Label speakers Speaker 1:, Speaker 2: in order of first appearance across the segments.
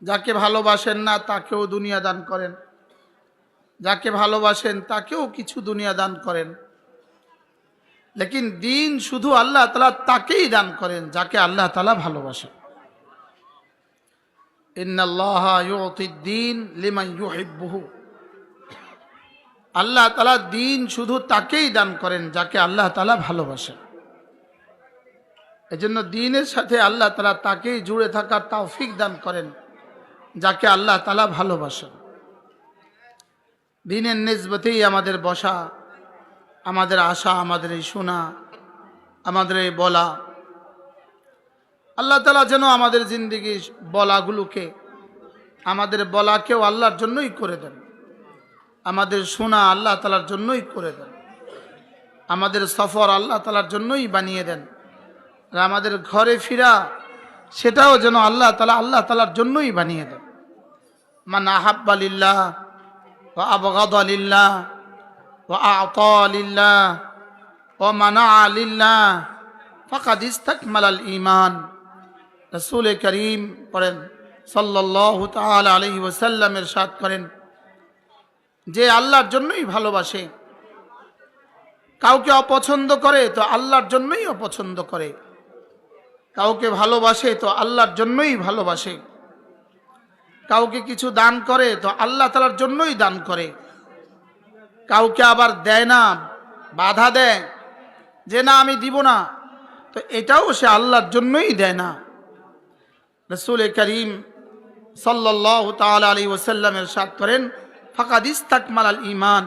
Speaker 1: যাকে ভালোবাসেন না তাকেও দুনিয়া দান করেন, যাকে ভালোবাসেন তাকেও কিছু দুনিয়া দান করেন। লেকিন দিন শুধু আল্লাহ তাআলা তাকেই দান করেন যাকে আল্লাহ তাআলা ভালোবাসেন। ইন্নাল্লাহা ইউতিদ দ্বীন লিমান ইউহিব্বুহু, আল্লাহ তাআলা দিন শুধু তাকেই দান করেন যাকে আল্লাহ তাআলা ভালোবাসেন। এজন্য দ্বীনের সাথে আল্লাহ তাআলা তাকেই জুড়ে থাকার তৌফিক দান করেন যাকে আল্লাহ তাআলা ভালোবাসেন। দ্বীনের নিসবতেই আমাদের বসা, আমাদের আশা, আমাদের এই শোনা, আমাদের এই বলা। আল্লাহ তাআলা যেন আমাদের জিন্দেগির বলাগুলোকে, আমাদের বলাকেও আল্লাহর জন্যই করে দেন, আমাদের শোনা আল্লাহ তাআলার জন্যই করে দেন, আমাদের সফর আল্লাহ তাআলার জন্যই বানিয়ে দেন, আর আমাদের ঘরে ফিরা সেটাও যেন আল্লাহ তাআলার জন্যই বানিয়ে দেন। মান আহাব্বা লিল্লাহ ওয়া আবগাদা লিল্লাহ ওয়া আ'তা লিল্লাহ ওয়া মানা'a লিল্লাহ ফাকাদ ইসতাকমালাল ঈমান। রাসূল করিম পড়েন সাল্লাল্লাহু তাআলা আলাইহি ওয়াসাল্লাম ইরশাদ করেন, যে আল্লাহর জন্যই ভালোবাসে, কাউকে অপছন্দ করে তো আল্লাহর জন্যই অপছন্দ করে, কাউকে ভালোবাসে তো আল্লাহর জন্যই ভালোবাসে, কাউকে কিছু দান করে তো আল্লাহ তাআলার জন্যই দান করে, কাউকে আবার দেয় না, বাধা দেয় যে না আমি দিব না, তো এটাও সে আল্লাহর জন্যই দেয় না। রাসূল করিম সাল্লাল্লাহু তাআলা আলাইহি ওয়াসাল্লাম ইরশাদ করেন, ফাকাদ ইসতাকমালাল ঈমান,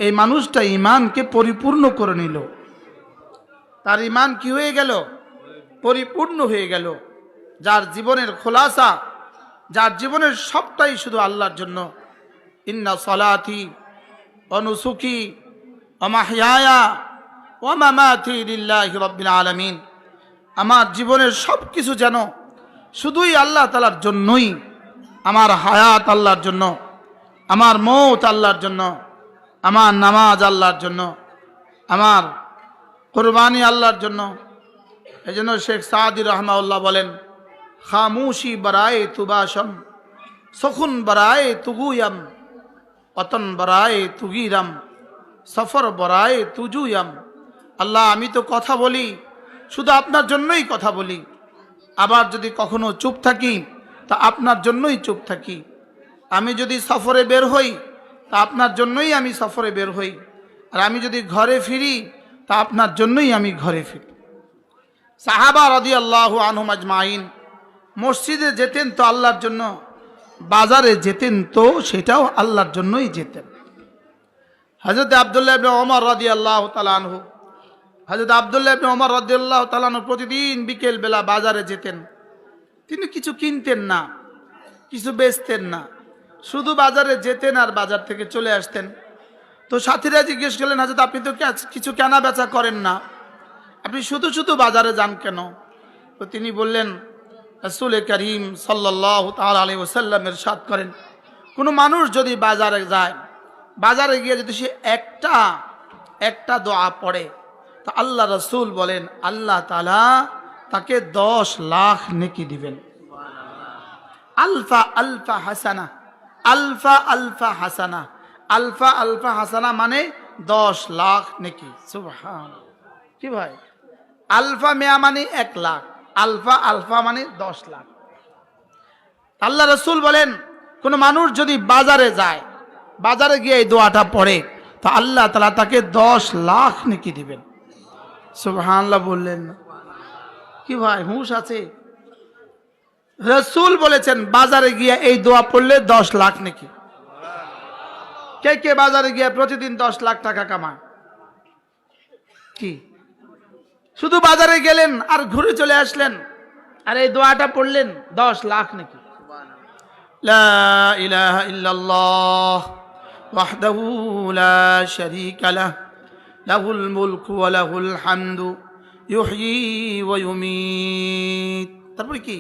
Speaker 1: এই মানুষটা ঈমানকে পরিপূর্ণ করে নিল, তার ঈমান কি হয়ে গেল? পরিপূর্ণ হয়ে গেল। যার জীবনের খোলাসা, যার জীবনের সবটাই শুধু আল্লাহর জন্য। ইন্না সলাতি ওয়া নুসুকি ওয়া মাহইয়ায়া ওয়া মামাতি লিল্লাহি রাব্বিল আলামিন, আমার জীবনের সব কিছু যেন শুধুই আল্লাহ তাআলার জন্যই, আমার হায়াত আল্লাহর জন্য, আমার মৌত আল্লাহর জন্য, আমার নামাজ আল্লাহর জন্য, আমার কুরবানি আল্লাহর জন্য। এই জন্য শেখ সাদি রহমাউল্লাহ বলেন, খামুশি বরায়ে তুবাশম, সখুন বরায়ে তুগুয়াম, অতন বরায়ে তুগিরাম, সফর বরায়ে তুজুয়াম। আল্লাহ, আমি তো কথা বলি, শুধু আপনার জন্যই কথা বলি, আবার যদি কখনো চুপ থাকি তা আপনার জন্যই চুপ থাকি, আমি যদি সফরে বের হই তা আপনার জন্যই আমি সফরে বের হই, আর আমি যদি ঘরে ফিরি তা আপনার জন্যই আমি ঘরে ফিরি। সাহাবা রাদিয়াল্লাহু আনহুম আজমাইন মসজিদে যেতেন তো আল্লাহর জন্য, বাজারে যেতেন তো সেটাও আল্লাহর জন্যই যেতেন। হযরত আব্দুল্লাহ ইবনে ওমর রাদিয়াল্লাহু তাআলা আনহু, হযরত আব্দুল্লাহ ইবনে ওমর রাদিয়াল্লাহু তাআলা আনহু প্রতিদিন বিকেল বেলা বাজারে যেতেন। তিনি কিছু কিনতেন না, কিছু বেচতেন না, শুধু বাজারে যেতেন আর বাজার থেকে চলে আসতেন। তো সাথীরা জিজ্ঞেস করলেন, হযরত আপনি তো কিছু কেনা বেচা করেন না, আপনি শুধু শুধু বাজারে যান কেন? তো তিনি বললেন, রাসূল করিম সাল্লাল্লাহু তাআলা আলাইহি ওয়াসাল্লাম ইরশাদ করেন, কোনো মানুষ যদি বাজারে যায়, বাজারে গিয়ে যদি সে একটা দোয়া পড়ে, তো আল্লাহ রাসূল বলেন আল্লাহ তাআলা তাকে 10 লাখ নেকি দিবেন। আলফা আলফা হাসানা, আলফা আলফা হাসানা, আলফা আলফা হাসানা মানে 10 লাখ নেকি। সুবহানাল্লাহ। কি ভাই, আলফা মিয়া মানে 1 লাখ, আলফা আলফা মানে 10 লাখ। আল্লাহ রাসূল বলেন, কোন মানুষ যদি বাজারে যায়, বাজারে গিয়ে এই দোয়াটা পড়ে, তো আল্লাহ তাআলা তাকে 10 লাখ নেকি দিবেন। সুবহানাল্লাহ বললেন না? কি ভাই, হুঁশ আছে? রাসূল বলেছেন বাজারে গিয়ে এই দোয়া পড়লে 10 লাখ নেকি। কে কে বাজারে গিয়ে প্রতিদিন 10 লাখ টাকা কামায়? কি শুধু বাজারে গেলেন আর ঘুরে চলে আসলেন আর এই দোয়াটা পড়লেন, 10 লাখ নাকি। লা ইলাহা ইল্লাল্লাহ ওয়াহদাহু লা শারীকা লাহ, লাহুল মুলকু ওয়া লাহুল হামদু, ইউহয়ী ওয়া ইউমীত। তারপরে কি?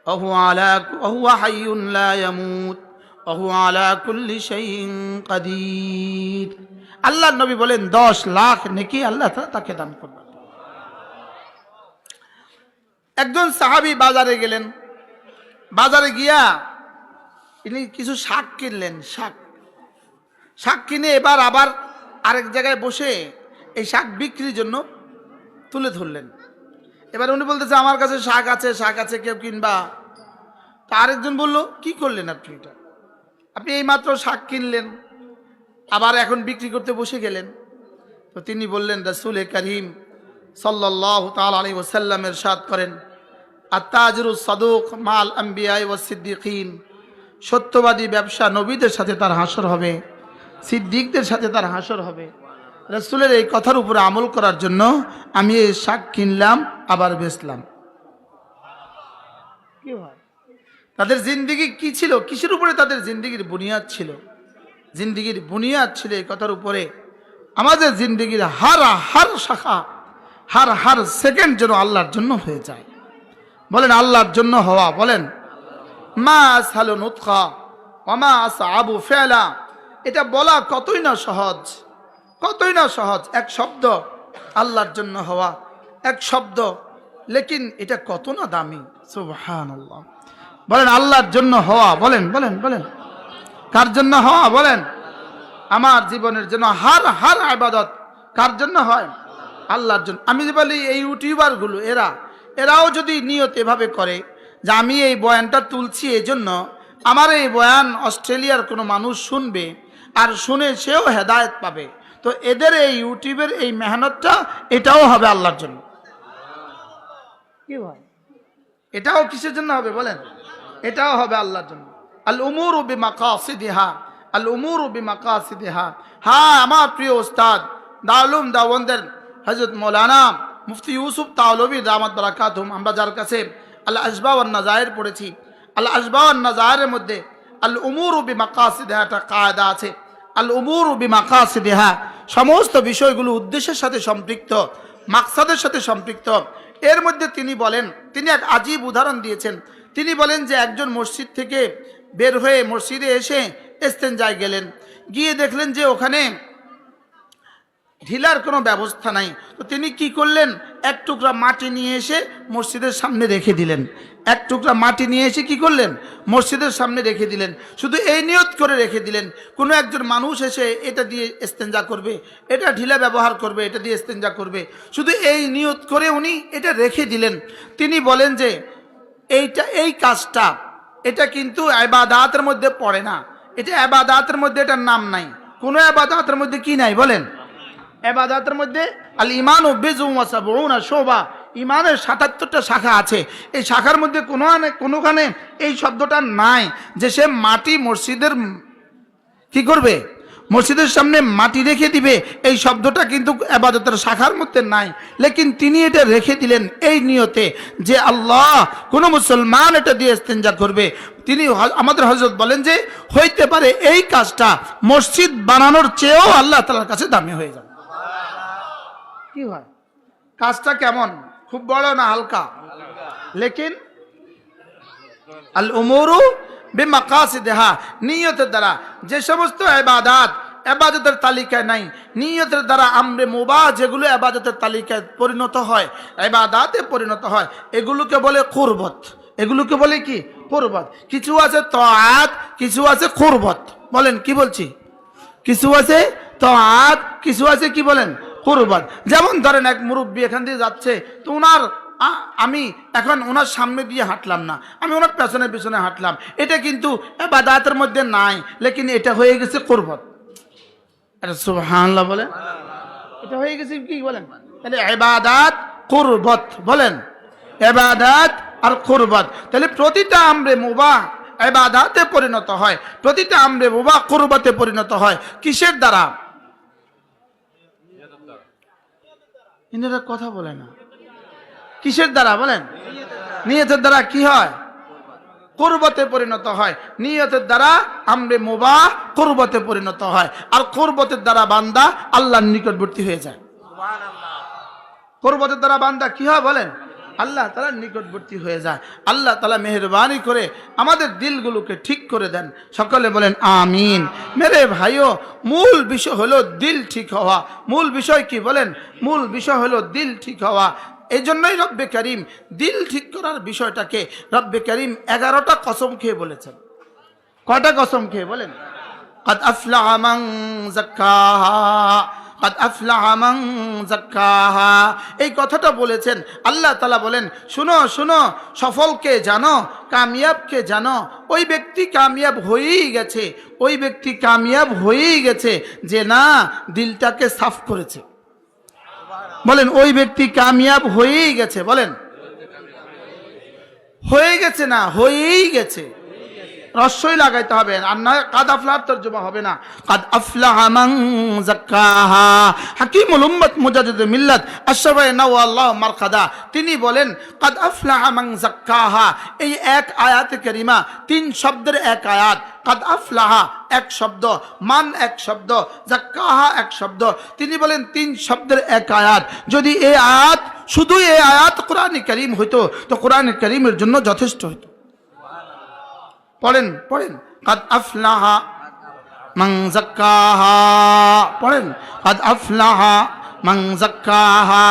Speaker 1: ওয়াহুয়া হাইয়ুন লা ইয়ামুত ওয়াহুয়া আলা কুল্লি শাইইন কাদির। আল্লাহর নবী বলেন 10 লাখ নেকি আল্লাহ তাকে দান করবেন। একজন সাহাবী বাজারে গেলেন, বাজারে গিয়া ইনি কিছু শাক কিনলেন, শাক কিনে এবার আবার আরেক জায়গায় বসে এই শাক বিক্রির জন্য তুলে ধরলেন। এবার উনি বলতেছে আমার কাছে শাক আছে, কেউ কিনবা? তা আরেকজন বলল, কি করলেন আপনি? এটা আপনি এইমাত্র শাক কিনলেন, আবার এখন বিক্রি করতে বসে গেলেন। তো তিনি বললেন, রাসূল করিম সাল্লাল্লাহু তাআলা আলাইহি ওয়াসাল্লাম ইরশাদ করেন, আত-তাজিরুস সাদুক মাল আম্বিয়া ওয়াস সিদ্দিকিন, সত্যবাদী ব্যবসা নবীদের সাথে তার হাসর হবে, সিদ্দিকদের সাথে তার হাসর হবে। রাসূলের এই কথার উপরে আমল করার জন্য আমি এই শাক কিনলাম, আবার বেচলাম। কি হয়? তাদের জিন্দেগি কি ছিল? কিসের উপরে তাদের জিন্দেগির বুনিয়াদ ছিল? জিন্দেগির বুনিয়াদ ছিল এই কথার উপরে। আমাদের জিন্দেগির হার শাখা, হার সেকেন্ড যেন আল্লাহর জন্য হয়ে যায়। বলেন আল্লাহর জন্য হওয়া। বলেন মা আসহালু নুতকা ওয়া মা আসআবু ফিআলা। এটা বলা কতই না সহজ, এক শব্দ আল্লাহর জন্য হওয়া, এক শব্দ, লেকিন এটা কত না দামি। সুবহানাল্লাহ। বলেন আল্লাহর জন্য হওয়া। বলেন কার জন্য হওয়া? বলেন আমার জীবনের জন্য হার ইবাদত কার জন্য হয়? আল্লাহর জন্য। আমি যে বলি এই ইউটিউবারগুলো এরাও যদি নিয়ত এভাবে করে যে আমি এই বয়ানটা তুলছি এজন্য আমার এই বয়ান অস্ট্রেলিয়ার কোনো মানুষ শুনবে, আর শুনে সেও হেদায়েত পাবে, তো এদের এই ইউটিউবের এই মেহনতটা এটাও হবে আল্লাহর জন্য। কি ভাই? এটাও কিসের জন্য হবে? বলেন এটাও হবে আল্লাহর জন্য। আল উমুরু বিমাকাসিদিহা, আল উমুরু বিমাকাসিদিহা। হ্যাঁ, আমার প্রিয় উস্তাদ দাউলুম দাওবন্দের হযরত মৌলানা মুফতি ইউসুফ তাওলবী দামাত বারাকাতুহুম, আমরা যার কাছে আল আশবা ওয়ান নাজায়ের পড়েছি, আল আশবা ওয়ান নাজায়ের মধ্যে আল উমুরু বিমাকাসিদিহা একটা কায়দা আছে। আল উমুরু বিমাকাসিদিহা, সমস্ত বিষয়গুলো উদ্দেশ্যের সাথে সম্পৃক্ত, মাকসাদের সাথে সম্পৃক্ত। এর মধ্যে তিনি এক আজীব উদাহরণ দিয়েছেন। তিনি বলেন যে একজন মসজিদ থেকে বের হয়ে মসজিদে এসে ইস্তেঞ্জায় গেলেন, গিয়ে দেখলেন যে ওখানে ঢিলার কোনো ব্যবস্থা নাই। তো তিনি কি করলেন? এক টুকরা মাটি নিয়ে এসে মসজিদের সামনে রেখে দিলেন। এক টুকরা মাটি নিয়ে এসে কি করলেন? মসজিদের সামনে রেখে দিলেন। শুধু এই নিয়ত করে রেখে দিলেন, কোনো একজন মানুষ এসে এটা দিয়ে ইস্তেঞ্জা করবে, এটা ঢিলা ব্যবহার করবে, এটা দিয়ে ইস্তেঞ্জা করবে, শুধু এই নিয়ত করে উনি এটা রেখে দিলেন। তিনি বলেন যে এই কাজটা এটা কিন্তু ইবাদাতের মধ্যে পড়ে না, এটা ইবাদাতের মধ্যে এটার নাম নাই। কোনো ইবাদাতের মধ্যে কি নাই? বলেন ইবাদাতের মধ্যে আল ঈমানু বিজুম ওয়া সাবউনা শুবা, ঈমানের ৭৭টা শাখা আছে। এই শাখার মধ্যে কোনোখানে এই শব্দটা নাই যে সে মাটি মসজিদের কি করবে? মসজিদের সামনে মাটি রেখে দিবে। এই শব্দটা কিন্তু ইবাদতের শাখার মধ্যে নাই, লেকিন তিনি এটা রেখে দিলেন এই নিয়তে যে আল্লাহ কোনো মুসলমান এটা দিয়ে ইস্তেঞ্জা করবে। তিনি আমাদের হযরত বলেন যে হইতে পারে এই কাজটা মসজিদ বানানোর চেয়েও আল্লাহ তাআলার কাছে দামি হয়ে যাবে। কি হয়? কাজটা কেমন? খুব বড় না হালকা? লেকিন আল উমুরু বিমাকাসিদিহা, নিয়তের দ্বারা যে সমস্ত ইবাদতের তালিকায় নাই, নিয়তের দ্বারা আমরে মুবাহ যেগুলো ইবাদতের তালিকায় পরিণত হয়, ইবাদতে পরিণত হয়, এগুলোকে বলে কুরবত। এগুলোকে বলে কি? কুরবত। কিছু আছে তাআত, কিছু আছে কুরবত। বলেন কি বলছি? কিছু আছে তাআত, কিছু আছে কি বলেন? কুরবত। যেমন ধরেন এক মুরব্বী এখান দিয়ে যাচ্ছে, তো আমি এখন ওনার সামনে দিয়ে হাঁটলাম না, আমি ওনার পেছনে হাঁটলাম, এটা কিন্তু ইবাদতের মধ্যে নাই, লেকিন এটা হয়ে গেছে কুরবত। আরে সুবহানাল্লাহ বলেন, এটা হয়ে গেছে কি বলেন? তাহলে ইবাদত কুরবত, বলেন ইবাদত আর কুরবত। তাহলে প্রতিটা আমরে মুবাহ ইবাদতে পরিণত হয়, প্রতিটা আমরে মুবাহ কুরবতে পরিণত হয়। কিসের দ্বারা? ইনারা কথা বলে না। কিসের দ্বারা? বলেন নিয়তের দ্বারা। কি হয়? কুরবতে পরিণত হয়। নিয়তের দ্বারা আমরে মুবাহ কুরবতে পরিণত হয়, আর কুরবতের দ্বারা বান্দা আল্লাহর নিকটবর্তী হয়ে যায়। সুবহানাল্লাহ। কুরবতের দ্বারা বান্দা কি হয়? বলেন আল্লাহ তাআলার নিকটবর্তী হয়ে যায়। আল্লাহ তাআলা মেহেরবানি করে আমাদের দিলগুলোকে ঠিক করে দেন। সকলে বলেন আমিন। মেরে ভাইও, মূল বিষয় হলো দিল ঠিক হওয়া। মূল বিষয় কি? বলেন মূল বিষয় হলো দিল ঠিক হওয়া। এই জন্যই রব্বে করিম দিল ঠিক করার বিষয়টাকে রব্বে করিম 11টা কসম খেয়ে বলেছেন। কয়টা কসম খেয়ে বলেন? قد أفلح من زكاها قد أفلح من زكاها। এই কথাটা বলেছেন আল্লাহ তাআলা বলেন, শুনো শুনো, সফলকে জানো, কামিয়াবকে জানো, ওই ব্যক্তি কামিয়াব হয়েই গেছে, ওই ব্যক্তি কামিয়াব হয়েই গেছে যে না দিলটাকে সাফ করেছে। বলেন ওই ব্যক্তি কামিয়াব হয়েই গেছে, বলেন হয়ে গেছে না হয়েই গেছে, রস্যই লাগাইতে হবে, আর না কাদ আফলাহ তরজমা হবে না। কাদ আফলাহ মান যাক্কাহা। হাকিমুল উম্মত মুজাদ্দিদুল মিল্লাত আশরাফে নাওয়াল্লাহ মারকাদা তিনি বলেন কাদ আফলাহ মান যাক্কাহা, এই এক আয়াতে কারিমা 3 শব্দের এক আয়াত। কাদ আফলাহা এক শব্দ, মান এক শব্দ, যাক্কাহা এক শব্দ। তিনি বলেন 3 শব্দের এক আয়াত। যদি এই আয়াত, শুধু এই আয়াত কোরআনে কারীম হইতো তো কোরআনে কারীমের জন্য যথেষ্ট হইতো। পড়েন পড়েন, কাদ আফলাহা মান যাক্কাহা, পড়েন কাদ আফলাহা মান যাক্কাহা।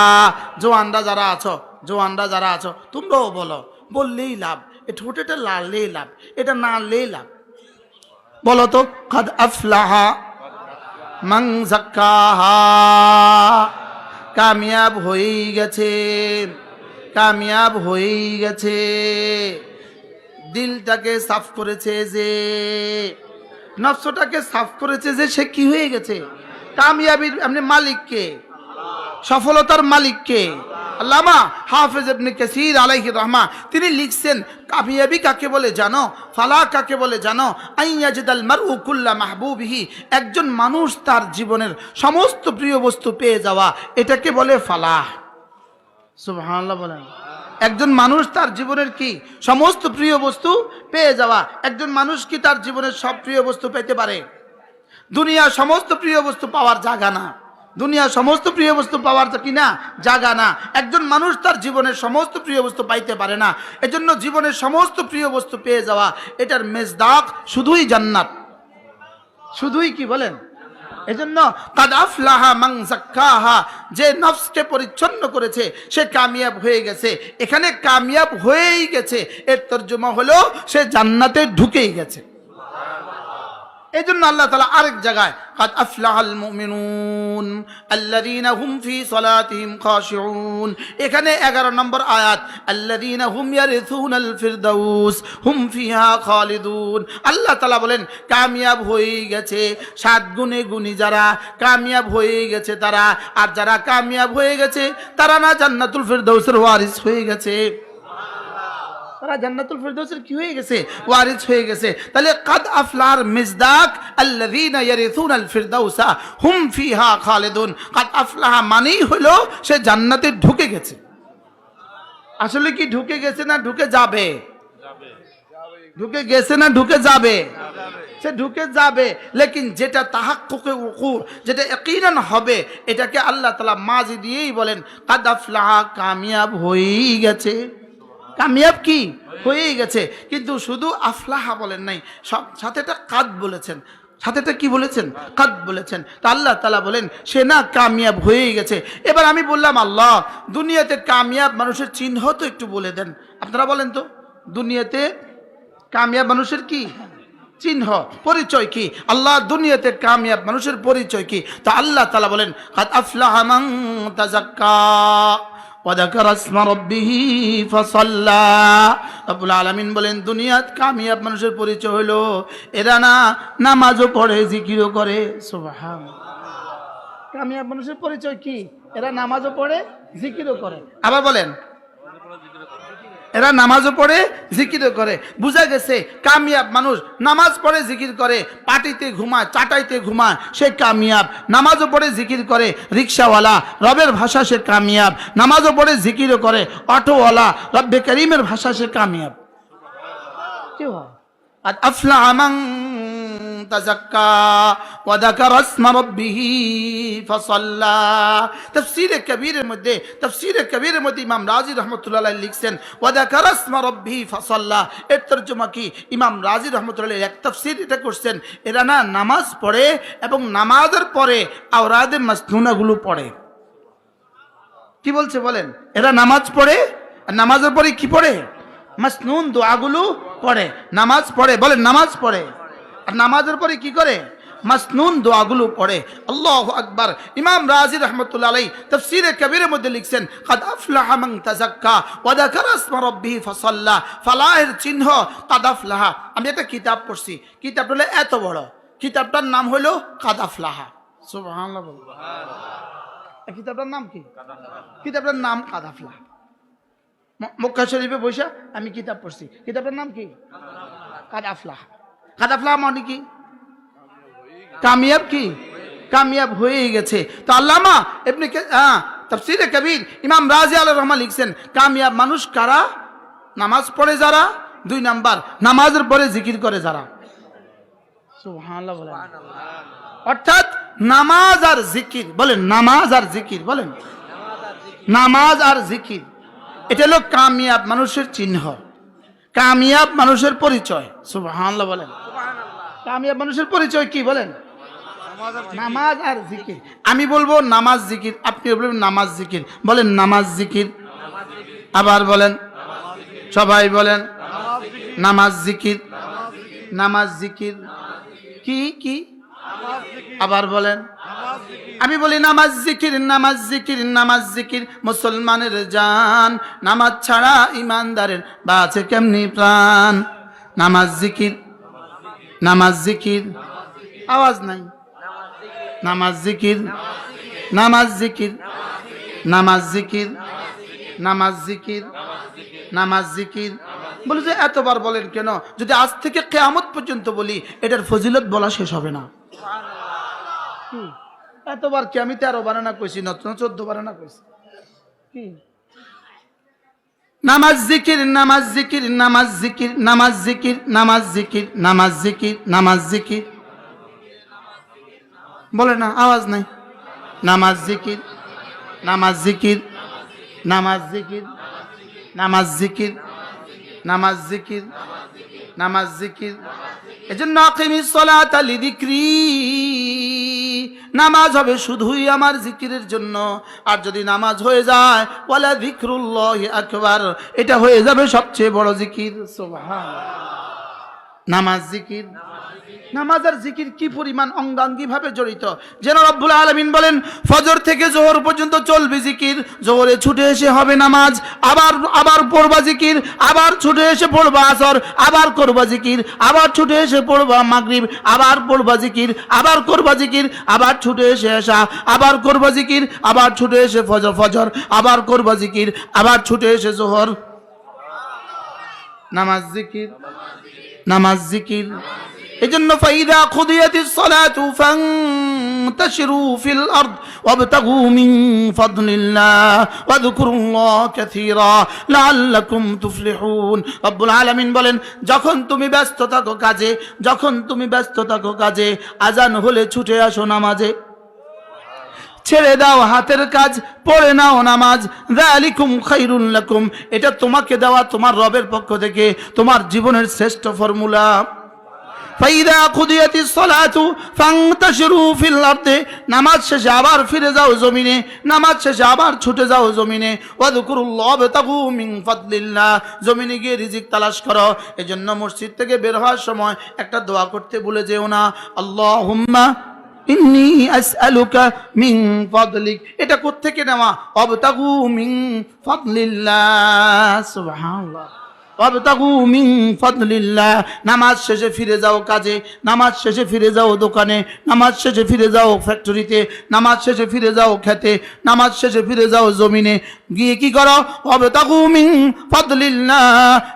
Speaker 1: জওয়ানরা যারা আছো, জওয়ানরা যারা আছো তোমরাও বলো, বললেই লাভ, এ ঠোঁটেটা লাড়লেই লাভ, এটা নাড়লেই লাভ। বলো তো, কাদ আফলাহা মান যাক্কাহা, কামিয়াব হয়েই গেছে, কামিয়াব হয়েই গেছে। দিলটাকে সাফ করেছে যে, নফসটাকে সাফ করেছে যে, সে কি হয়ে গেছে? কামিয়াবির আপনি মালিককে, সফলতার মালিককে। আল্লামা হাফেজ ইবনে কাসির আলাইহির রাহমা তিনি লিখছেন কামিয়াবি কাকে বলে জানো? ফালাহ কাকে বলে জানো? আইয়াজিদাল মারউ কুল্লা মাহবুবিহি, একজন মানুষ তার জীবনের সমস্ত প্রিয় বস্তু পেয়ে যাওয়া, এটাকে বলে ফালাহ। সুবহানাল্লাহ বলেন। একজন মানুষ তার জীবনের কি সমস্ত প্রিয় বস্তু পেয়ে যাওয়া। একজন মানুষ কি তার জীবনের সব প্রিয় বস্তু পেতে পারে? দুনিয়া সমস্ত প্রিয় বস্তু পাওয়ার জায়গা না, দুনিয়া সমস্ত প্রিয় বস্তু পাওয়ার কি না জায়গা না। একজন মানুষ তার জীবনের সমস্ত প্রিয় বস্তু পাইতে পারে না। এজন্য জীবনের সমস্ত প্রিয় বস্তু পেয়ে যাওয়া, এটার মেজদাক শুধুই জান্নাত, শুধুই কি বলেন? এজন্য কাদ আফলাহা মান যাক্কাহা, যে নফসকে পরিচ্ছন্ন করেছে সে কামিয়াব হয়ে গেছে। এখানে কামিয়াব হয়েই গেছে এর তরজমা হলো সে জান্নাতে ঢুকেই গেছে। এই জন্য আল্লাহ তাআলা আরেক জায়গায় কাদ আফলাহাল মুমিনুন আল্লাযীনা হুম ফি সালাতিহিম খাশিউন, এখানে 11 নম্বর আয়াত, আল্লাযীনা হুম ইয়ারিসুনাল ফিরদাউস হুম ফিহা খালিদুন। আল্লাহ তাআলা বলেন কামিয়াব হয়ে গেছে 7 গুণে গুণী যারা, কামিয়াব হয়ে গেছে তারা। আর যারা কামিয়াব হয়ে গেছে তারা না জান্নাতুল ফিরদাউসের ওয়ারিস হয়ে গেছে, তারা জান্নাতুল ফিরদাউসের কি হয়ে গেছে? ওয়ারিস হয়ে গেছে। তাহলে কাদ আফলার মিজদাক আল্লাযীনা ইয়ারিসুনাল ফিরদাউসা হুম ফিহা খালিদুন। কাদ আফলাহা মানেই হলো সে জান্নাতে ঢুকে গেছে। আসলে কি ঢুকে গেছে না ঢুকে যাবে? ঢুকে গেছে না ঢুকে যাবে? সে ঢুকে যাবে। লেকিন যেটা তাহাক্কুকে উকুর, যেটা ইয়াকিনান হবে, এটাকে আল্লাহ তাআলা মাজি দিয়েই বলেন কাদ আফলাহা, কামিয়াব হয়েই গেছে। কামিয়াব কি হয়েই গেছে। কিন্তু শুধু আফলাহা বলেন নাই, সব সাথে একটা কাদ বলেছেন, সাথে একটা কি বলেছেন? কাদ বলেছেন। তা আল্লাহ তাআলা বলেন সে না কামিয়াব হয়েই গেছে। এবার আমি বললাম আল্লাহ দুনিয়াতে কামিয়াব মানুষের চিহ্ন তো একটু বলে দেন। আপনারা বলেন তো দুনিয়াতে কামিয়াব মানুষের কি চিহ্ন, পরিচয় কি? আল্লাহ দুনিয়াতে কামিয়াব মানুষের পরিচয় কি? তা আল্লাহ তাআলা বলেন কাদ আফলাহা মান তাযাক্কা ওয়াযাকারা ইসমা রাব্বিহি ফাসাল্লা। রব্বুল আলামিন বলেন দুনিয়াত কামিয়াব মানুষের পরিচয় হলো এরা না নামাজও পড়ে, জিকিরও করে। সুবহানাল্লাহ। কামিয়াব মানুষের পরিচয় কি? এরা নামাজও পড়ে, জিকিরও করে। আবার বলেন এরা নামাজও পড়ে, জিকিরও করে। বুঝা গেছে কামিয়াব মানুষ নামাজ পড়ে, জিকির করে, পাটিতে ঘুমায়, চাটাইতে ঘুমায়, সে কামিয়াব। নামাজও পড়ে, জিকির করে, রিকশাওয়ালা, রবের ভাষা সে কামিয়াব। নামাজও পড়ে, জিকিরও করে, অটোওয়ালা, রব্বে করিমের ভাষা সে কামিয়াব। কি হয়? قد أفلح من تزكى وذكر اسم ربه فصلى। তাফসীরে কবীরের মধ্যে ইমাম রাজি রাহমাতুল্লাহ আলাইহি লিখছেন ওয়াযাকারা ইসমা রাব্বিহি ফাসাল্লা। এর তরজমা কি? ইমাম রাজি রাহমাতুল্লাহ আলাইহি এক তাফসীর এটা করছেন এরা না নামাজ পড়ে এবং নামাজের পরে আওরাদে মাসনুনাগুলো পড়ে। কি বলছে বলেন? এরা নামাজ পড়ে, আর নামাজের পরে কি পড়ে? মাসনুন দোয়াগুলো পড়ে। নামাজ পড়ে, বলেন নামাজ পড়ে, আর নামাজের পরে কি করে? মাসনুন দোয়াগুলো পড়ে। আল্লাহু আকবার। ইমাম রাজি রাহমাতুল্লাহ আলাইহি তাফসীরে কবীরের মধ্যে লিখছেন, কাদ আফলাহা মান তাযাক্কা ওয়া যাকারা ইসমা রাব্বিহি ফাসাল্লা। ফালাহের চিহ্ন কাদ আফলাহা। আমি একটা কিতাব পড়ছি, কিতাবটা হলো এত বড়, কিতাবটার নাম হলো কাদ আফলাহা। সুবহানাল্লাহ। সুবহানাল্লাহ। কিতাবটার নাম কি? কিতাবটার নাম কাদ আফলাহা। মক্কা শরীফে বসে আমি কিতাব পড়ছি, কিতাবের নাম কি? কাদ আফলাহা। কাদ আফলাহা মানে কি? কামিয়াব। কি? কামিয়াব হয়ে গেছে। তো আল্লামা ইবনে তাফসীরে কবীর ইমাম রাজি আলাইহির রহমান লিখছেন, কামিয়াব মানুষ কারা? নামাজ পড়ে যারা, 2 নাম্বার নামাজের পরে জিকির করে যারা। সুবহানাল্লাহ বলেন। অর্থাৎ নামাজ আর জিকির, বলেন নামাজ আর জিকির, বলেন নামাজ আর জিকির, এটা হলো কামিয়াব মানুষের চিহ্ন, কামিয়াব মানুষের পরিচয়। সুবহানাল্লাহ বলেন। কামিয়াব মানুষের পরিচয় কি বলেন? নামাজ আর জিকির। আমি বলবো নামাজ জিকির, আপনি বলবেন নামাজ জিকির, বলেন নামাজ জিকির। আবার বলেন, সবাই বলেন নামাজ জিকির, নামাজ জিকির। কি কি? আবার বলেন। আমি বলি নামাজ জিকির, নামাজ জিকির, নামাজ জিকির। মুসলমানের জান, নামাজ ছাড়া ইমানদারের বাঁচে কেমনি প্রাণ। নামাজ জিকির, নামাজ জিকির। আওয়াজ নাই। নামাজ জিকির, নামাজ জিকির, নামাজ জিকির, নামাজ জিকির, নামাজ জিকির। বলে যে এতবার বলেন কেন? যদি আজ থেকে কিয়ামত পর্যন্ত বলি, এটার ফজিলত বলা শেষ হবে না। এতবার কি? আমি 13 বার না কইছি, না 14 বার না কইছি। কি? নামাজ জিকির, নামাজ জিকির, নামাজ জিকির, নামাজ জিকির, নামাজ জিকির, নামাজ জিকির, নামাজ জিকির। বলে না, আওয়াজ নাই। নামাজ জিকির, নামাজ জিকির, নামাজ জিকির, নামাজ জিকির, নামাজ জিকির, নামাজ জিকির। এজন্য আকিমিস সালাতা লিযিকরি, নামাজ হবে শুধুই আমার জিকিরের জন্য। আর যদি নামাজ হয়ে যায়, ওয়ালা যিকরুল্লাহি আকবার, এটা হয়ে যাবে সবচেয়ে বড় জিকির। সুবহানাল্লাহ। নামাজ জিকির, নামাজ আর জিকির কি পরিমাণ অঙ্গাঙ্গি ভাবে জড়িত। যেন রব্বুল আলামিন বলেন, ফজর থেকে জোহর পর্যন্ত চলবে জিকির, জোহরে ছুটে এসে হবে নামাজ, আবার পড়বা জিকির, আবার ছুটে এসে পড়বা আসর, আবার করবা জিকির, আবার ছুটে এসে পড়বা মাগরিব, আবার পড়বা জিকির, আবার করবা জিকির, আবার ছুটে এসে এশা, আবার করবা জিকির, আবার ছুটে এসে ফজর, আবার করবা জিকির, আবার ছুটে এসে জোহর। নামাজ জিকির, নামাজ জিকির। এজন্য ফাইদা খুদিয়াতিস সালাতু ফান্তাশিরু ফিল আরদ ওয়াবতাগু মিন ফাদলিল্লাহ ওয়াযকুরুল্লাহ কাসীরা লাআল্লাকুম তুফলিহুন। রব্বুল আলামিন বলেন, যখন তুমি ব্যস্ত থাকো কাজে, যখন তুমি ব্যস্ত থাকো কাজে, আজান হলে ছুটে আসো নামাজে, ছেড়ে দাও হাতের কাজ, পড়ে নাও নামাজ। যালিকুম খায়রুল লাকুম, এটা তোমাকে দেওয়া তোমার রবের পক্ষ থেকে তোমার জীবনের শ্রেষ্ঠ ফর্মুলা। ফাইদা কুদিয়াতিস সালাতু ফান্তাশিরু ফিল আরদি, নামাজ শেষে আবার ফিরে যাও জমিনে, নামাজ শেষে আবার ছুটে যাও জমিনে। ওয়াযকুরুল্লাহ ওয়াবতাগু মিন ফাদলিল্লাহ, জমিনে গিয়ে রিজিক তালাশ করো। এজন্য মসজিদ থেকে বের হওয়ার সময় একটা দোয়া করতে ভুলে যেও না, আল্লাহুম্মা ইন্নী আসআলুকা মিন ফাদলিক। এটা কোত্থেকে নেওয়া? ওয়াবতাগু মিন ফাদলিল্লাহ। সুবহানাল্লাহ। ওয়াবতাগু মিন ফাদলিল্লাহ। নামাজ শেষে ফিরে যাও কাজে, নামাজ শেষে ফিরে যাও দোকানে, নামাজ শেষে ফিরে যাও ফ্যাক্টরিতে, নামাজ শেষে ফিরে যাও খেতে, নামাজ শেষে ফিরে যাও জমিনে। গিয়ে কি করো? ওয়াবতাগু মিন ফাদলিল্লাহ,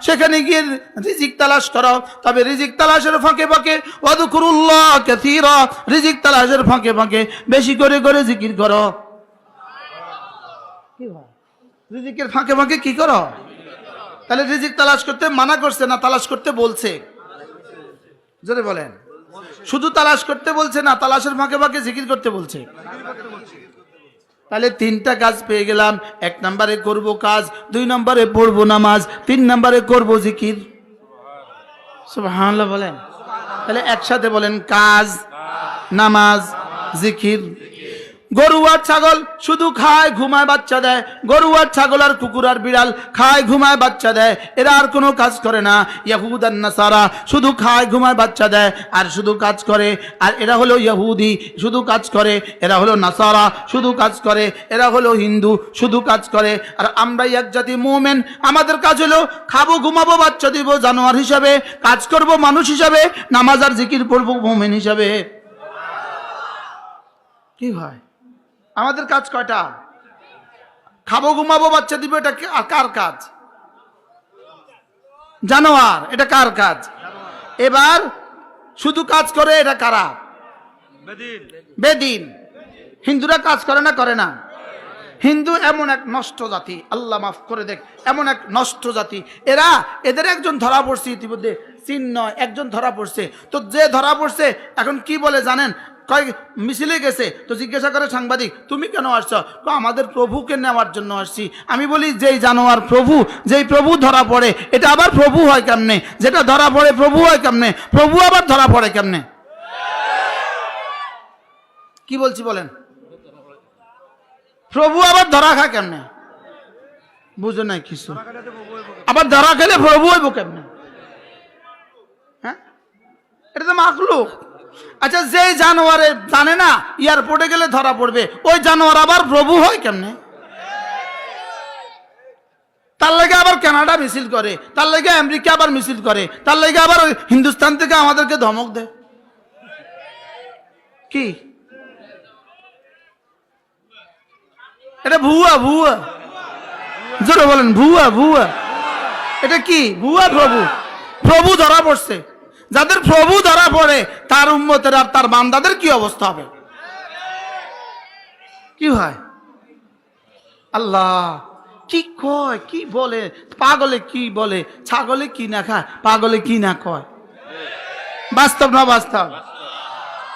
Speaker 1: সেখানে গিয়ে রিজিক তালাশ করো। তবে রিজিক তালাশের ফাঁকে ফাঁকে ওয়াযকুরুল্লাহ কাসীরা, রিজিক তালাশের ফাঁকে ফাঁকে বেশি করে করে জিকির করো। কি হয়? রিজিকের ফাঁকে ফাঁকে কি করো? তাহলে রিজিক তালাশ করতে মানা করছে না তালাশ করতে বলছে? জোরে বলেন। শুধু তালাশ করতে বলছে না, তালাশের ফাঁকে ফাঁকে জিকির করতে বলছে। তাহলে 3টা কাজ পেয়ে গেলাম। 1 নম্বরে করব কাজ, 2 নম্বরে পড়বো নামাজ, 3 নম্বরে করব জিকির। সুবহানাল্লাহ বলেন। তাহলে একসাথে বলেন, কাজ, নামাজ, জিকির। গরু আর ছাগল শুধু খায় ঘুমায় বাচ্চা দেয়, গরু আর ছাগল আর কুকুর আর বিড়াল খায় ঘুমায় বাচ্চা দেয়, এরা আর কোনো কাজ করে না। ইয়াহুদ আর নাসারা শুধু খায় ঘুমায় বাচ্চা দেয় আর শুধু কাজ করে, আর এরা হলো ইহুদি শুধু কাজ করে, এরা হলো নাসারা শুধু কাজ করে, এরা হলো হিন্দু শুধু কাজ করে। আর আমরাই এক জাতি মুমিন, আমাদের কাজ হলো খাবো ঘুমাবো বাচ্চা দিব জানোয়ার হিসাবে, কাজ করব মানুষ হিসাবে, নামাজ আর জিকির পড়বো মুমিন হিসাবে। কি ভাই আমাদের কাজ কয়টা? খাবো ঘুমাবো বাচ্চা দিব, এটা কার কাজ? জানোয়ার, এটা কার কাজ? এবার শুধু কাজ করে, এটা কারা? বেদিন। হিন্দুরা কাজ করে না? করে না? হিন্দু এমন এক নষ্ট জাতি, আল্লাহ মাফ করে দেখ, এমন এক নষ্ট জাতি। এদের একজন ধরা পড়ছে ইতিমধ্যে, চিহ্ন একজন ধরা পড়ছে। তো যে ধরা পড়ছে এখন কি বলে জানেন? কয় মিছিলে গেছে, তো জিজ্ঞাসা করে সাংবাদিক তুমি কেন আসছো? আমাদের প্রভুকে নেওয়ার জন্য আসছি। আমি বলি যেই জানোয়ার প্রভু, যেই প্রভু ধরা পড়ে এটা আবার প্রভু হয় কেমনে? যেটা ধরা পড়ে প্রভু হয় কেমনে? প্রভু আবার ধরা পড়ে কেমনে? কি বলছি বলেন? প্রভু আবার ধরা খায় কেমনে? বুঝো নাই কিছু? আবার ধরা খেলে প্রভু হইব কেমনে? হ্যাঁ, এটা তো মাখলুক। আচ্ছা, যে জানোয়ারে জানে না এয়ারপোর্টে গেলে ধরা পড়বে, ওই জানোয়ার আবার প্রভু হয় কেমনে? তার লাগে আবার কানাডা মিছিল করে, তার লাগে আমেরিকা আবার মিছিল করে, তার লাগে আবার হিন্দুস্তান থেকে আমাদেরকে ধমক দেয়। কি এটা? ভুয়া ভুয়া, জোরে বলেন ভুয়া ভুয়া। এটা কি ভুয়া? প্রভু, প্রভু ধরা পড়ছে। যাদের প্রভু ধরা পড়ে তার উম্মতের আর তার বান্দাদের কি অবস্থা হবে? কি হয়? আল্লাহ কি কয়, কি বলে? পাগলে কি বলে? ছাগলে কি না খায়, পাগলে কি না কয়? বাস্তব না বাস্তব?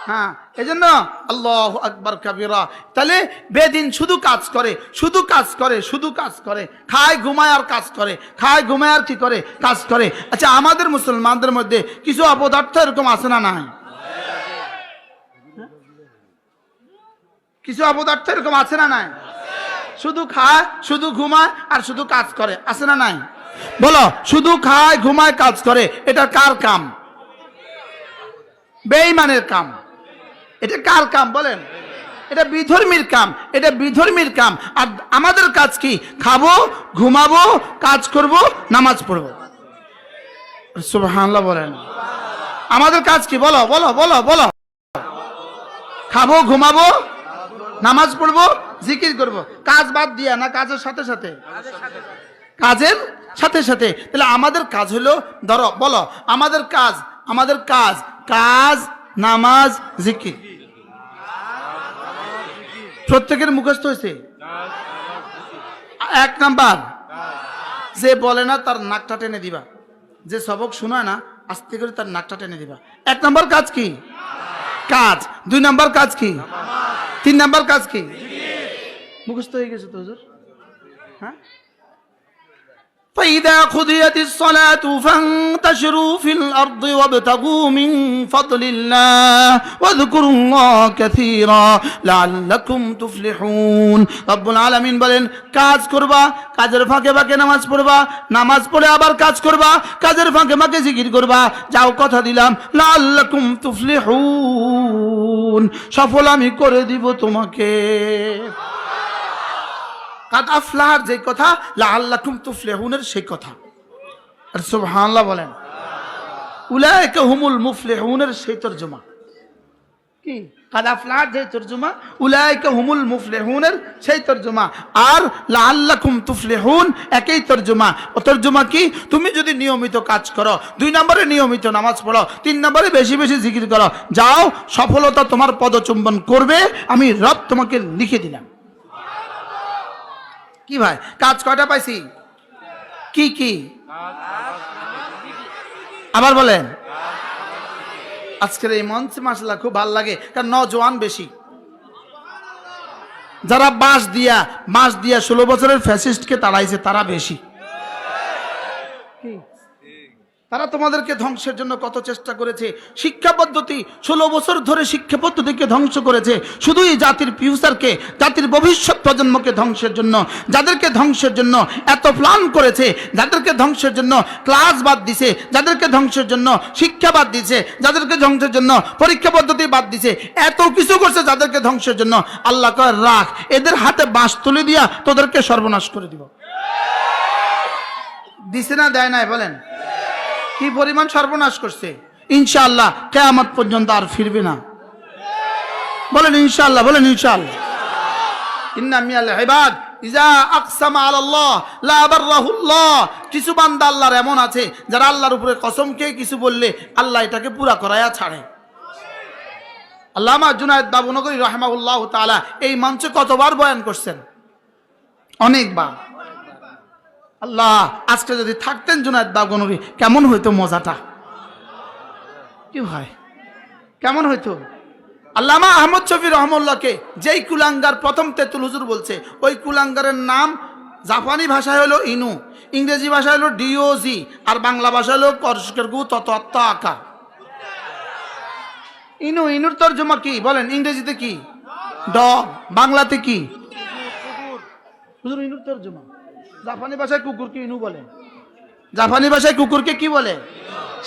Speaker 1: হ্যাঁ, এই জন্য আল্লাহু আকবার কাবীরা। তাহলে বেদিন শুধু কাজ করে, শুধু কাজ করে, শুধু কাজ করে, খায় ঘুমায় আর কাজ করে, খায় ঘুমায় আর কি করে? কাজ করে। আচ্ছা, আমাদের মুসলমানদের মধ্যে কিছু অপদার্থ এরকম আছে না নাই? কিছু অপদার্থ এরকম আছে না নাই? শুধু খায়, শুধু ঘুমায় আর শুধু কাজ করে, আছে না নাই? বলো, শুধু খায় ঘুমায় কাজ করে, এটা কার কাম? বেঈমানের কাম। এটা কার কাম বলেন? এটা বিধর্মীর কাম, এটা বিধর্মীর কাম। আর আমাদের কাজ কি? খাবো ঘুমাবো কাজ করব নামাজ পড়বো। সুবহানাল্লাহ বলেন। আমাদের কাজ কি? বলো বলো বলো বলো। খাবো ঘুমাবো নামাজ পড়বো জিকির করব। কাজ বাদ দিয়া না কাজের সাথে সাথে? কাজের সাথে সাথে। তাহলে আমাদের কাজ হলো, ধরো বলো আমাদের কাজ, আমাদের কাজ কাজ নামাজ জিকির। প্রত্যেকের মুখস্থ হয়েছে? এক নাম্বার, যে বলে না তার নাকটা টেনে দিবা, যে সবক শোনায় না আস্তে করে তার নাকটা টেনে দিবা। এক নাম্বার কাজ কি? কাজ। দুই নাম্বার কাজ কি? তিন নাম্বার কাজ কি? মুখস্থ হয়ে গেছে তো হুজুর? হ্যাঁ। فإذا قضيت الصلاة فانتشروا في الأرض وابتغوا من فضل الله واذكروا الله كثيرا لعلكم تفلحون। রব্বুল আলামিন বলেন, কাজ করবা, কাজের ফাঁকে ফাঁকে নামাজ পড়বা, নামাজ পড়ে আবার কাজ করবা, কাজের ফাঁকে ফাঁকে জিকির করবা। যাও, কথা দিলাম লাআল্লাকুম তুফলিহুন, সফল আমি করে দিব তোমাকে। কাদ আফলাহার যে কথা, লাআল্লাকুম তুফলিহুনের সেই কথা। আর সুবহানাল্লাহ বলেন। উলাইকা হুমুল মুফলিহুনের সেই তরজমা কি? কাদ আফলাহার যে তরজমা, উলাইকা হুমুল মুফলিহুনের সেই তরজমা। আর লাআল্লাকুম তুফলিহুন একই তরজমা। ও তরজমা কি? তুমি যদি নিয়মিত কাজ করো, দুই নম্বরে নিয়মিত নামাজ পড়ো, তিন নম্বরে বেশি বেশি জিকির করো, যাও, সফলতা তোমার পদচুম্বন করবে, আমি রব তোমাকে লিখে দিলাম। কি ভাই, কাজ কয়টা পাইছি? কি কি? আবার বলেন। আজকের এই মঞ্চে মাশাআল্লাহ খুব ভালো লাগে, কারণ নওজোয়ান বেশি। যারা বাঁশ দিয়া 16 বছরের ফ্যাসিস্টকে তাড়াইছে তারা বেশি। তারা তোমাদেরকে ধ্বংসের জন্য কত চেষ্টা করেছে। শিক্ষা পদ্ধতি 16 বছর ধরে শিক্ষা পদ্ধতিকে ধ্বংস করেছে, শুধুই জাতির ফিউচারকে, জাতির ভবিষ্যৎ প্রজন্মকে ধ্বংসের জন্য। যাদেরকে ধ্বংসের জন্য এত প্ল্যান করেছে, যাদেরকে ধ্বংসের জন্য ক্লাস বাদ দিছে, যাদেরকে ধ্বংসের জন্য শিক্ষা বাদ দিছে, যাদেরকে ধ্বংসের জন্য পরীক্ষা পদ্ধতি বাদ দিছে, এত কিছু করছে যাদেরকে ধ্বংসের জন্য। আল্লাহ কয় রাখ, এদের হাতে বাঁশ তুলে দিয়া তোদেরকে সর্বনাশ করে দিব। দিছে না দেয় নাই বলেন? কি পরিমাণ সর্বনাশ করছে। ইনশাআল্লাহ কিয়ামত পর্যন্ত আর ফিরবে না। বলেন ইনশাআল্লাহ, বলেন ইনশাআল্লাহ। ইন্না মিনাল ইবাদ ইজা আকসামা আলাল্লাহ লা বাররাহুল্লাহ। কিছু বান্দা আল্লাহর এমন আছে যারা আল্লাহর উপরে কসম খেয়ে কিছু বললে আল্লাহ এটাকে পুরা করায়া ছাড়ে। আল্লামা জুনায়েদ বাবুনগরী রাহিমাহুল্লাহ তাআলা এই মঞ্চে কতবার বয়ান করছেন? অনেকবার। আল্লাহ আজকে যদি থাকতেন জুনায়েদ বাবুনগরী, কেমন হইতো মজাটা, কি হয়, কেমন হইতো। আল্লামা আহমদ শফী রহমুল্লাহকে যেই কুলাঙ্গার প্রথম তেতুল হুজুর বলছে, ওই কুলাঙ্গারের নাম জাপানি ভাষায় হলো ইনু, ইংরেজি ভাষায় হলো ডিওজি, আর বাংলা ভাষা হলো করসকের গু তত আকার। ইনু, ইনুর তর্জমা কি বলেন? ইংরেজিতে কি? ডগ। বাংলাতে কি? হুজুর ইনুর তর্জমা জাপানি ভাষায় কুকুরকে ইনু বলে, জাপানি ভাষায় কুকুরকে কি বলে?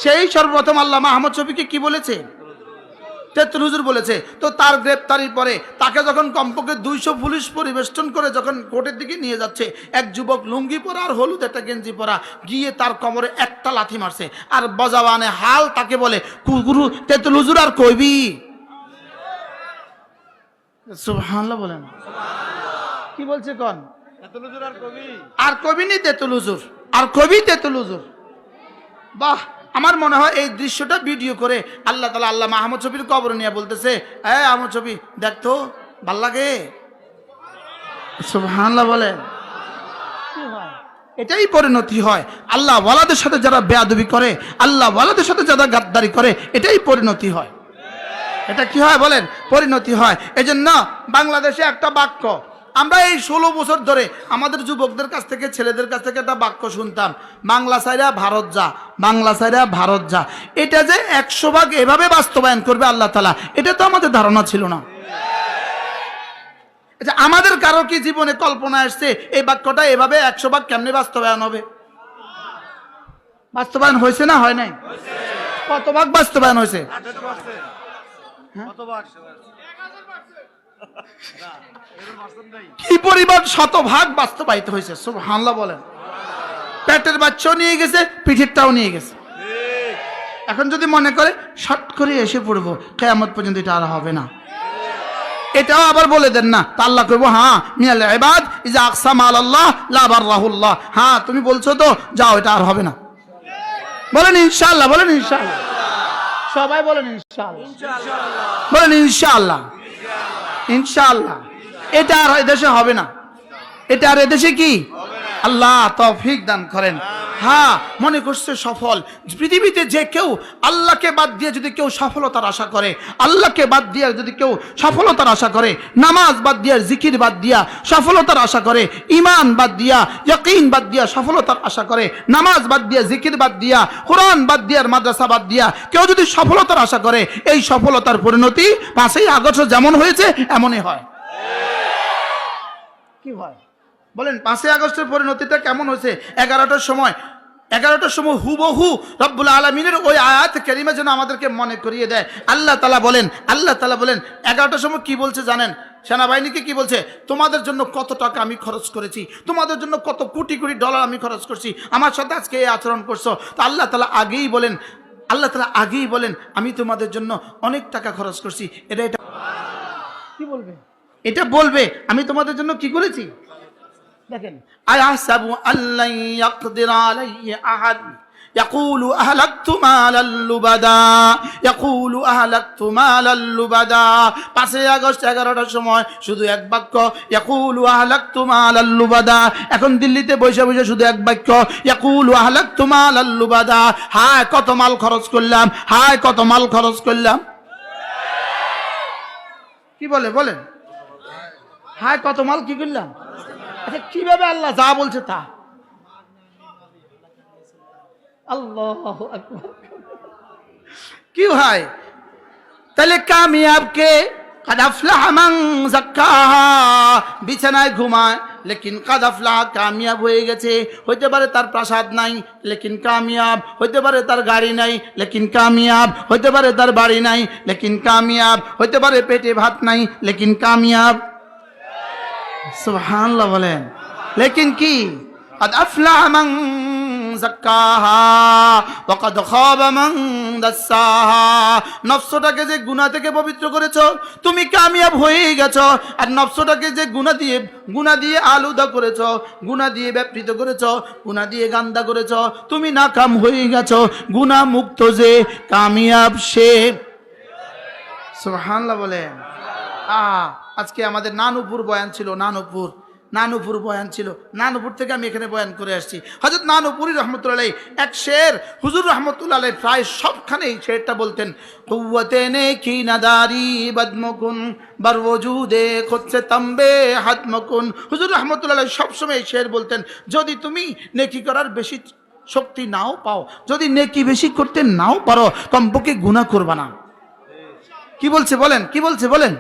Speaker 1: সেই সর্বপ্রথম আল্লামা আহমদ শফীকে কি বলেছে? তেতুল হুজুর বলেছে। তো তার গ্রেপ্তারির পরে তাকে যখন কমপক্ষে 200 পুলিশ পরিবেষ্টন করে যখন কোর্টের দিকে নিয়ে যাচ্ছে, এক যুবক লুঙ্গি পরা আর হলুদ একটা গেঞ্জি পরা গিয়ে তার কোমরে একটা লাথি মারছে, আর বজাবানে হাল তাকে বলে কুকুর। তেতুল হুজুর আর কইবি সুবহানাল্লাহ বলেন, কি বলছে কোন? আর কবি নি তেতুল হুজুর, আর কবি তেতুল হুজুর। বাহ, আমার মনে হয় এই দৃশ্যটা ভিডিও করে আল্লাহ তাআলা আল্লামা আহমদ শফীর কবর নিয়ে বলতেছে, হ্যাঁ আহমদ শফী দেখতো ভাল লাগে। সুবহানাল্লাহ বলেন। এটাই পরিণতি হয়। আল্লাহ ওয়ালাদের সাথে যারা বেয়াদবি করে, আল্লাহ ওয়ালাদের সাথে যারা গাদ্দারি করে, এটাই পরিণতি হয়। এটা কি হয় বলেন? পরিণতি হয়। এজন্য বাংলাদেশে একটা বাক্য, আমরা এই 16 বছর ধরে আমাদের যুবকদের কাছ থেকে, ছেলেদের কাছ থেকে একটা বাক্য শুনতাম, বাংলা ছাইরা ভারত যা, বাংলা ছাইরা ভারত যা। এটা যে 100% এভাবে বাস্তবায়ন করবে আল্লাহ তাআলা, এটা তো আমাদের ধারণা ছিল না। আমাদের কারো কি জীবনে কল্পনা আসছে এই বাক্যটা এভাবে 100% কেমনে বাস্তবায়ন হবে? বাস্তবায়ন হয়েছে না হয় নাই? কত ভাগ বাস্তবায়ন হয়েছে? কি পরিমাণ শতভাগ বাস্তবায়িত হয়েছে। সুবহানাল্লাহ বলেন। পেটের বাচ্চাও নিয়ে গেছে, পিঠেরটাও নিয়ে গেছে। এখন যদি মনে করে শর্ট করে এসে পড়বো, কিয়ামত পর্যন্ত এটা আর হবে না, এটাও আবার বলে দেন না, তা আল্লাহ কইবো হ্যাঁ মিনাল ইবাদ ইজা আকসামা আলাল্লাহ লা বাররাহুল্লাহ। হ্যাঁ তুমি বলছো তো, যাও, এটা আর হবে না। বলেন ইনশাআল্লাহ, বলেন ইনশাআল্লাহ, সবাই বলেন ইনশাআল্লাহ, বলেন ইনশাআল্লাহ, ইনশাআল্লাহ। এটা আর এদেশে হবে না, এটা আর এদেশে কি? আল্লাহ তৌফিক দান করেন। হ্যাঁ, মনে করছে সফল। পৃথিবীতে যে কেউ আল্লাহকে বাদ দিয়ে যদি কেউ সফলতার আশা করে, আল্লাহকে বাদ দিয়ে যদি কেউ সফলতার আশা করে, নামাজ বাদ দিয়া, জিকির বাদ দিয়া সফলতার আশা করে, ঈমান বাদ দিয়া, ইয়াকিন বাদ দিয়া সফলতার আশা করে, নামাজ বাদ দিয়া, জিকির বাদ দিয়া, কোরআন বাদ দিয়া, মাদ্রাসা বাদ দিয়া কেউ যদি সফলতার আশা করে, এই সফলতার পরিণতি 5ই আগস্ট যেমন হয়েছে এমনই হয়। কি হয় বলেন? 5ই আগস্টের পরিণতিটা কেমন হয়েছে? 11টার সময় হুবহু রব্বুল আলামিনের ওই আয়াত কারিমা যেন আমাদেরকে মনে করিয়ে দেয়। আল্লাহ তাআলা বলেন 11টার সময় কি বলছে জানেন? সেনাবাহিনীকে কি বলছে? তোমাদের জন্য কত টাকা আমি খরচ করেছি, তোমাদের জন্য কত কোটি কোটি ডলার আমি খরচ করছি, আমার সাথে আজকে এই আচরণ করছো। তো আল্লাহ তাআলা আগেই বলেন আমি তোমাদের জন্য অনেক টাকা খরচ করছি। এটা কি বলবে? এটা বলবে আমি তোমাদের জন্য কি করেছি। দেখেন, আয়াহসাবু আল্লান ইয়াকদির আলাইহি আহাদ ইয়াকুলু আহলাকতু মালাল লুবাদা, ইয়াকুলু আহলাকতু মালাল লুবাদা। 5ই আগস্ট 11টার সময় শুধু এক বাক্য, ইয়াকুলু আহলাকতু মালাল লুবাদা। এখন দিল্লিতে বসে বসে শুধু এক বাক্য, ইয়াকুলু আহলাকতু মালাল লুবাদা। হায় কত মাল খরচ করলাম, হায় কত মাল খরচ করলাম। কি বলেন? হায় কত মাল কি করলাম। আচ্ছা, কিভাবে আল্লাহ যা বলছে তা? আল্লাহু আকবার। কি ভাই, তাহলে কামিয়াব কে? কাদ আফলাহা মান যাক্কাহা, বিছানায় ঘুমায় লেকিন কাদ আফলাহা, কামিয়াব হয়ে গেছে। হইতে পারে তার প্রাসাদ নাই লেকিন কামিয়াব, হইতে পারে তার গাড়ি নাই লেকিন কামিয়াব, হইতে পারে তার বাড়ি নাই লেকিন কামিয়াব, হইতে পারে পেটে ভাত নাই লেকিন কামিয়াব। সুবহানাল্লাহ বলেন। লেকিন কি? কাদ আফলাহা মান যাক্কাহা ওয়া কাদ খাবা মান দাসসাহা। নফসটাকে যে গুনাহ থেকে পবিত্র করেছো তুমি কামিয়াব হয়ে গেছো। আর নফসটাকে যে গুনাহ দিয়ে আলুদা করেছো, গুনাহ দিয়ে ব্যাপৃত করেছো, গুনাহ দিয়ে গান্দা করেছো, তুমি নাকাম হয়ে গেছো। গুনাহ মুক্ত যে কামিয়াব সে। সুবহানাল্লাহ বলেন। আজকে আমাদের নানুপুর বয়ান ছিল, নানুপুর বয়ান ছিল। নানুপুর থেকে আমি এখানে বয়ান করে আসছি। হযরত নানুপুরি রহমতুল্লাহ এক শের, হুজুর রহমতুল্লাহ প্রায় সবখানে এই শেরটা বলতেন, কুওয়াতে নেকি নাদারি বদমকুন বার ওজুদে খুদসে তম্বে হাতমকুন। হুজুর রহমতুল্লাহ সবসময় এই শের বলতেন, যদি তুমি নেকি করার বেশি শক্তি নাও পাও, যদি নেকি বেশি করতে নাও পারো, কমপক্ষে গুনাহ করবা না। কি বলছে বলেন, কি বলছে বলেন?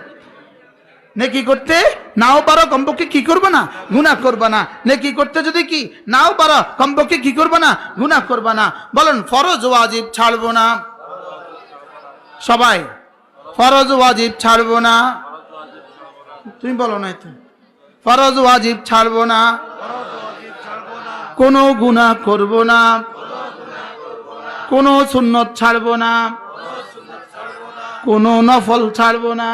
Speaker 1: নেকি করতে নাও পারো, কমপক্ষে কি করবে না? গুনাহ করবে না। নেকি করতে যদি কি নাও পারো, কমপক্ষে কি করবে না? গুনাহ করবে না। বলেন ফরজ ওয়াজিব ছাড়বো না। সবাই ফরজ ওয়াজিব ছাড়বো না। তুমি বলো না, তো ফরজ ওয়াজিব ছাড়বো না, কোনো গুনাহ করব না, কোনো সুন্নত ছাড়বো না, কোনো নফল ছাড়বো না।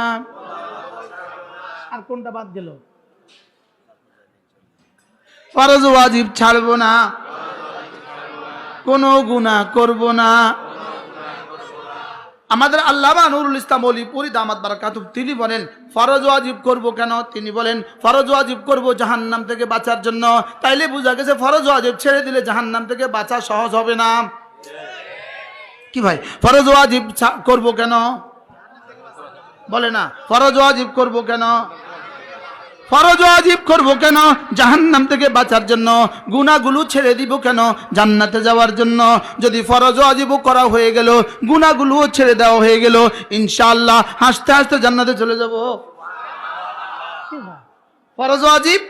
Speaker 1: আর কোনটা বাদ গেল? ফরজ ওয়াজিব ছাড়বো না, কোনো গুনাহ করব না। আমাদের আল্লামা নুরুল ইসলাম ওলিপুরি দামাত বারাকাতুহু তিনি বলেন ফরজ ওয়াজিব করব কেন? তিনি বলেন ফরজ ওয়াজিব করব জাহান্নাম থেকে বাঁচার জন্য। তাইলে বোঝা গেছে ফরজ ওয়াজিব ছেড়ে দিলে জাহান্নাম থেকে বাঁচা সহজ হবে না। কি ভাই, ফরজ ওয়াজিব করব কেন? বলে না, ফরজ ওয়াজিব করব কেন? ফরজ ওয়াজিব করব কেন? জাহান্নাম থেকে বাঁচার জন্য। গুনাহগুলো ছেড়ে দিব কেন? জান্নাতে যাওয়ার জন্য। যদি ফরজ ওয়াজিব করা হয়ে গেল, গুনাহগুলোও ছেড়ে দেওয়া হয়ে গেল, ইনশাআল্লাহ হাসতে হাসতে জান্নাতে চলে যাব। ফরজ ওয়াজিব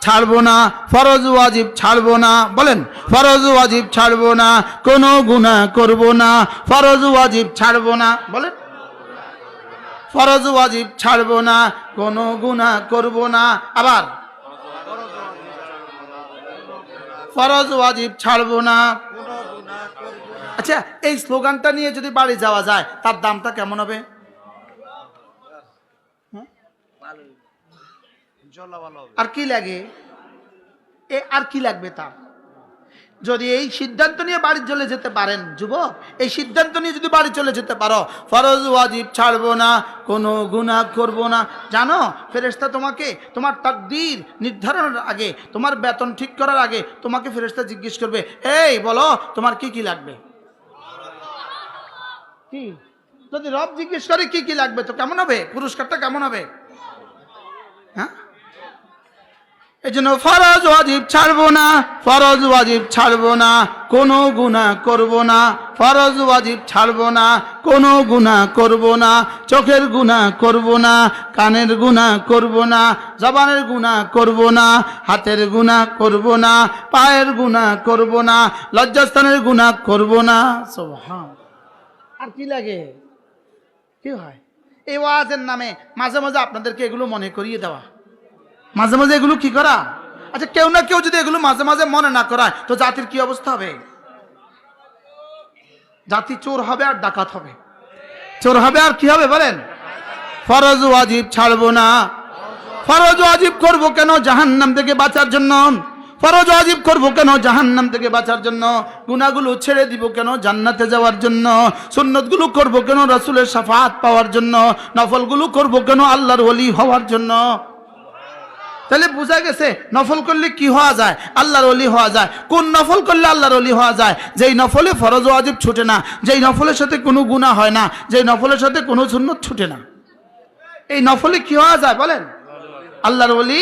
Speaker 1: ছাড়বো না, ফরজ ওয়াজিব ছাড়বো না। বলেন ফরজ ওয়াজিব ছাড়বো না, কোনো গুনাহ করব না, ফরজ ওয়াজিব ছাড়বো না। বলেন ফরজ ওয়াজিব ছাড়বো না, কোনো গুনাহ করব না। আবার ফরজ ওয়াজিব ছাড়বো না। আচ্ছা, এই স্লোগানটা নিয়ে যদি বাড়ি যাওয়া যায় তার দামটা কেমন হবে? আর কি লাগে? আর কি লাগবে তার? যদি এই সিদ্ধান্ত নিয়ে বাড়ি চলে যেতে পারেন যুবক, এই সিদ্ধান্ত নিয়ে যদি বাড়ি চলে যেতে পারো, ফরজ ওয়াজিব ছাড়বো না, কোনো গুনাহ করব না। জানো ফেরেশতা তোমাকে তোমার তাকদীর নির্ধারণের আগে, তোমার বেতন ঠিক করার আগে তোমাকে ফেরেশতা জিজ্ঞেস করবে, এই বলো তোমার কি কি লাগবে? কি যদি রব জিজ্ঞেস করে কি কি লাগবে, তো কেমন হবে? পুরস্কারটা কেমন হবে? হ্যাঁ, এই জন্য ফরজ ওয়াজিব ছাড়বো না, ফরজ ওয়াজিব ছাড়বো না, কোনো গুনাহ করব না। ফরজ ওয়াজিব ছাড়বো না, কোনো গুনাহ করব না। চোখের গুনাহ করব না, কানের গুনাহ করব না, জবানের গুনাহ করব না, হাতের গুনাহ করব না, পায়ের গুনাহ করব না, লজ্জাস্থানের গুনাহ করব না। সুবহান। আর কি লাগে? কি হয়? এই ওয়াজের নামে মাঝে মাঝে আপনাদেরকে এগুলো মনে করিয়ে দেওয়া, মাঝে মাঝে এগুলো কি করা। আচ্ছা, কেউ না কেউ যদি এগুলো মাঝে মাঝে মনে না করায় তো জাতির কি অবস্থা হবে? জাতি চোর হবে আর ডাকাত হবে, চোর হবে আর কি হবে বলেন? ফরজ ওয়াজিব ছাড়বো না। ফরজ ওয়াজিব করব কেন? জাহান্নাম থেকে বাঁচার জন্য। ফরজ ওয়াজিব করব কেন? জাহান্নাম থেকে বাঁচার জন্য। গুনাহগুলো ছেড়ে দিব কেন? জান্নাতে যাওয়ার জন্য। সুন্নতগুলো করব কেন? রাসূলের শাফাআত পাওয়ার জন্য। নফলগুলো করব কেন? আল্লাহর ওলি হওয়ার জন্য। তাহলে বোঝা গেছে নফল করলে কি হওয়া যায়? আল্লাহর ওলি হওয়া যায়। কোন নফল করলে আল্লাহর ওলি হওয়া যায়? যেই নফলে ফরজ ওয়াজিব ছুটে না, যেই নফলের সাথে কোনো গুনাহ হয় না, যেই নফলের সাথে কোনো সুন্নত ছুটে না। এই নফলে কি হওয়া যায় বলেন? আল্লাহর ওলি